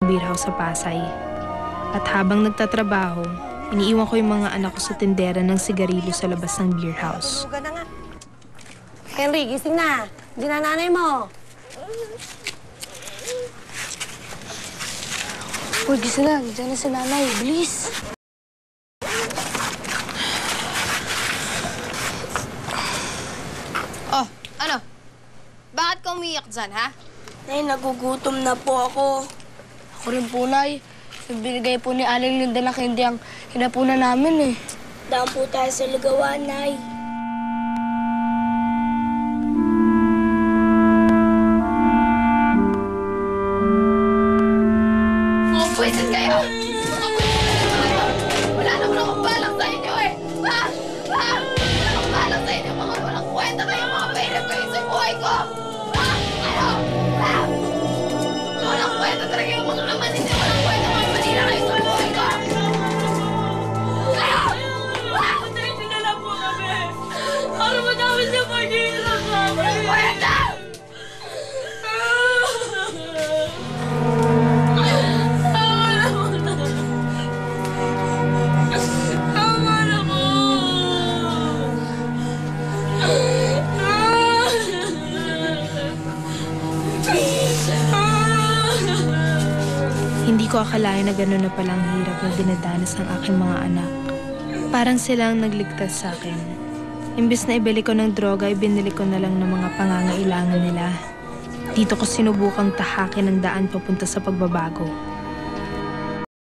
beer house sa Pasay. At habang nagtatrabaho, iniiwan ko yung mga anak ko sa tindera ng sigarilyo sa labas ng beer house. Henry, gising na. Diyan na nanay mo. Uy, gising na. Diyan na si nanay. Bilis. Oh, ano? Bakit ka umiyak dyan, ha? Nay, nagugutom na po ako. Ako rin po, Nay. Binigay po ni Aling Linda ng candy ang hinapunan namin, eh. Daan po tayo sa lugawan, Nay. Pwisit kayo! Wala naman akong balak sa inyo, eh! Wala akong balak sa inyo, mga walang kwenta kayo, mga painap kayo sa buhay ko! Walang kwenta talaga yung mga ama ninyo, walang kwenta mga manila kayo sa buhay ko! Patay nyo na lang po kami! Para matapos na pag-iin lang kami! Walang kwenta! Hindi ko akalain na gano'n na palang hirap na dinadanas ng aking mga anak. Parang silang nagligtas sa akin. Imbes na ibili ko ng droga, ibinili ko na lang ng mga pangangailangan nila. Dito ko sinubukang tahakin ang daan papunta sa pagbabago.